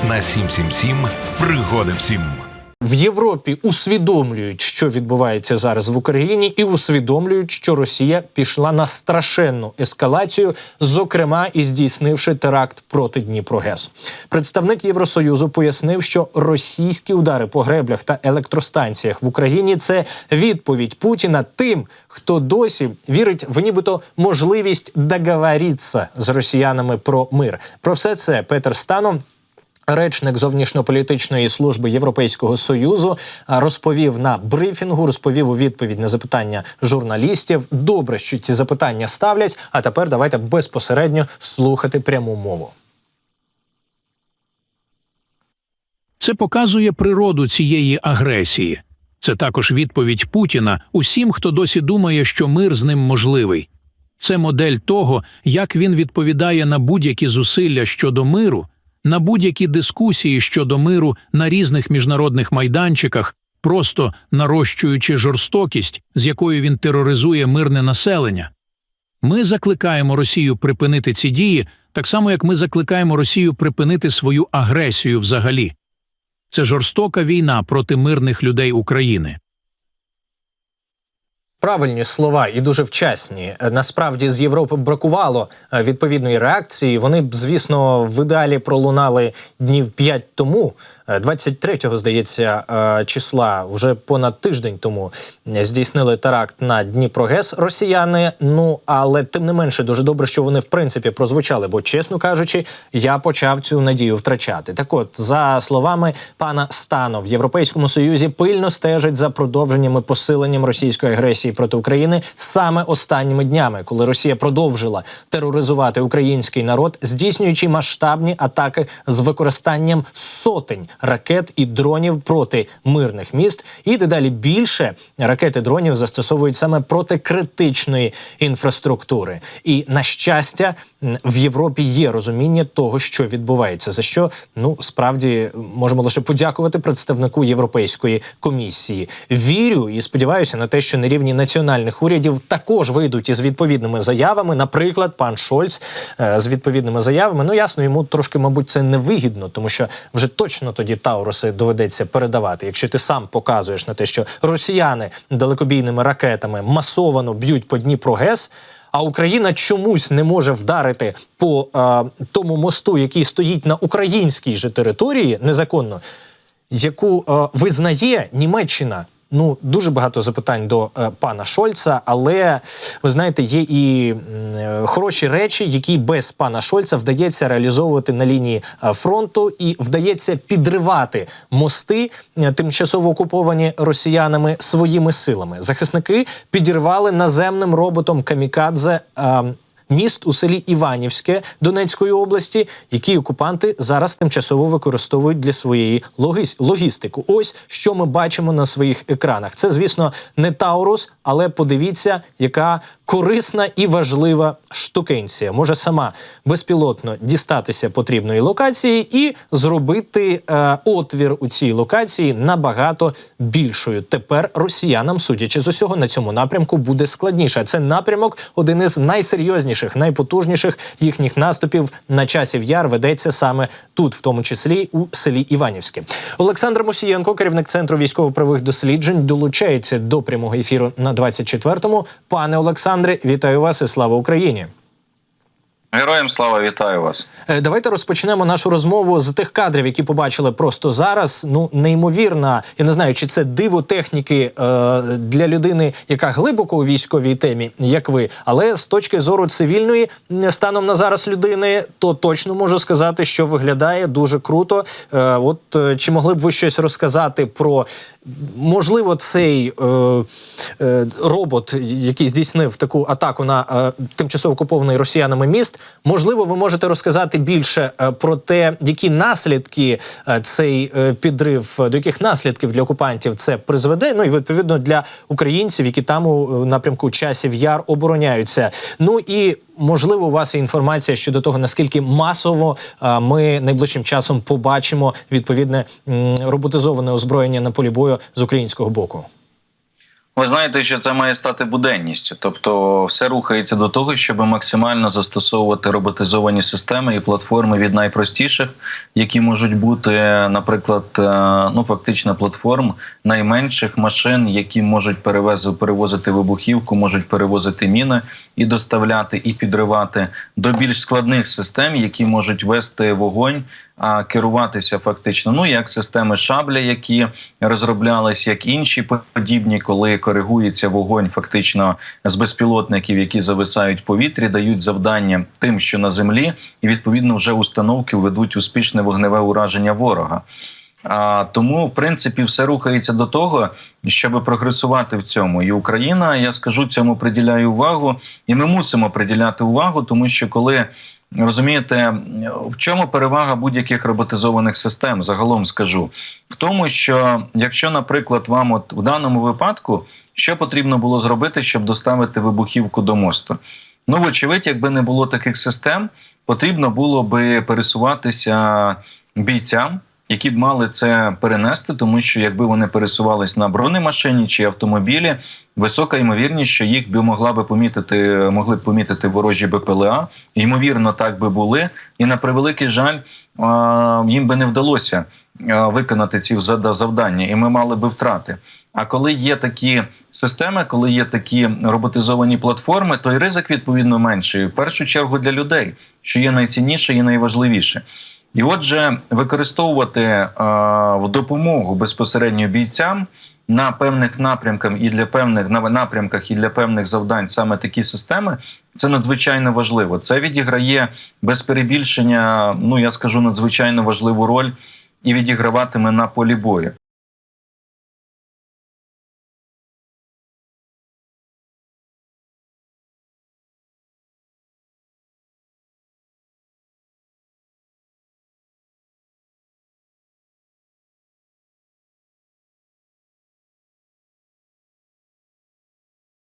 на 777 пригоди всім. В Європі усвідомлюють, що відбувається зараз в Україні, і усвідомлюють, що Росія пішла на страшенну ескалацію, зокрема і здійснивши теракт проти Дніпрогес. Представник Євросоюзу пояснив, що російські удари по греблях та електростанціях в Україні – це відповідь Путіна тим, хто досі вірить в нібито можливість договоритися з росіянами про мир. Про все це Петер Станов, речник зовнішньополітичної служби Європейського Союзу, розповів на брифінгу, розповів у відповідь на запитання журналістів. Добре, що ці запитання ставлять, а тепер давайте безпосередньо слухати пряму мову. Це показує природу цієї агресії. Це також відповідь Путіна усім, хто досі думає, що мир з ним можливий. Це модель того, як він відповідає на будь-які зусилля щодо миру, на будь-які дискусії щодо миру на різних міжнародних майданчиках, просто нарощуючи жорстокість, з якою він тероризує мирне населення. Ми закликаємо Росію припинити ці дії, так само, як ми закликаємо Росію припинити свою агресію взагалі. Це жорстока війна проти мирних людей України. Правильні слова і дуже вчасні. Насправді з Європи бракувало відповідної реакції. Вони б, звісно, в ідеалі пролунали днів 5 тому. 23-го, здається, числа, вже понад тиждень тому здійснили теракт на Дніпрогес росіяни. Ну, але тим не менше дуже добре, що вони в принципі прозвучали, бо, чесно кажучи, я почав цю надію втрачати. Так от, за словами пана Станов, в Європейському Союзі пильно стежать за продовженням і посиленням російської агресії проти України саме останніми днями, коли Росія продовжила тероризувати український народ, здійснюючи масштабні атаки з використанням сотень ракет і дронів проти мирних міст. І дедалі більше ракет і дронів застосовують саме проти критичної інфраструктури. І, на щастя, в Європі є розуміння того, що відбувається, за що, справді, можемо лише подякувати представнику Європейської комісії. Вірю і сподіваюся на те, що на рівні національних урядів також вийдуть із відповідними заявами. Наприклад, пан Шольц з відповідними заявами. Ясно, йому трошки, мабуть, це невигідно, тому що вже точно тоді Тауруси доведеться передавати. Якщо ти сам показуєш на те, що росіяни далекобійними ракетами масовано б'ють по Дніпрогес, а Україна чомусь не може вдарити по тому мосту, який стоїть на українській же території незаконно, яку визнає Німеччина. Дуже багато запитань до пана Шольца, але, ви знаєте, є і хороші речі, які без пана Шольца вдається реалізовувати на лінії фронту і вдається підривати мости, тимчасово окуповані росіянами, своїми силами. Захисники підірвали наземним роботом «Камікадзе» міст у селі Іванівське Донецької області, який окупанти зараз тимчасово використовують для своєї логістики. Ось, що ми бачимо на своїх екранах. Це, звісно, не Таурус, але подивіться, яка корисна і важлива штукенція. Може сама безпілотно дістатися потрібної локації і зробити отвір у цій локації набагато більшою. Тепер росіянам, судячи з усього, на цьому напрямку буде складніше. Це напрямок один із найсерйозніших, найпотужніших їхніх наступів на Часів Яр ведеться саме тут, в тому числі у селі Іванівське. Олександр Мусієнко, керівник Центру військово-правових досліджень, долучається до прямого ефіру на 24-му. Пане Олександре, вітаю вас і слава Україні! Героям слава, вітаю вас. Давайте розпочнемо нашу розмову з тих кадрів, які побачили просто зараз. Неймовірна, я не знаю, чи це диво техніки для людини, яка глибоко у військовій темі, як ви, але з точки зору цивільної станом на зараз людини, то точно можу сказати, що виглядає дуже круто. Чи могли б ви щось розказати про, можливо, цей робот, який здійснив таку атаку на тимчасово окупований росіянами міст? Можливо, ви можете розказати більше про те, які наслідки цей підрив, до яких наслідків для окупантів це призведе, і, відповідно, для українців, які там у напрямку Часів Яр обороняються. І, можливо, у вас є інформація щодо того, наскільки масово ми найближчим часом побачимо відповідне роботизоване озброєння на полі бою з українського боку. Ви знаєте, що це має стати буденністю. Тобто все рухається до того, щоб максимально застосовувати роботизовані системи і платформи від найпростіших, які можуть бути, наприклад, фактично платформ найменших машин, які можуть перевозити вибухівку, можуть перевозити міни і доставляти, і підривати, до більш складних систем, які можуть вести вогонь, а керуватися фактично, як системи «Шабля», які розроблялись, як інші подібні, коли коригується вогонь фактично з безпілотників, які зависають в повітрі, дають завдання тим, що на землі, і відповідно вже установки ведуть успішне вогневе ураження ворога. Тому, в принципі, все рухається до того, щоб прогресувати в цьому. І Україна, я скажу, цьому приділяє увагу, і ми мусимо приділяти увагу, тому що коли, розумієте, в чому перевага будь-яких роботизованих систем, загалом скажу? В тому, що якщо, наприклад, вам в даному випадку, що потрібно було зробити, щоб доставити вибухівку до мосту? Вочевидь, якби не було таких систем, потрібно було би пересуватися бійцям, які б мали це перенести, тому що якби вони пересувались на бронемашині чи автомобілі, висока ймовірність, що їх могли б помітити ворожі БПЛА, ймовірно, так би були, і на превеликий жаль, їм би не вдалося виконати ці завдання, і ми мали би втрати. А коли є такі системи, коли є такі роботизовані платформи, то й ризик, відповідно, менший. В першу чергу для людей, що є найцінніше і найважливіше. І отже, використовувати в допомогу безпосередньо бійцям на певних напрямках і для певних завдань саме такі системи, це надзвичайно важливо. Це відіграє без перебільшення, я скажу, надзвичайно важливу роль і відіграватиме на полі бою.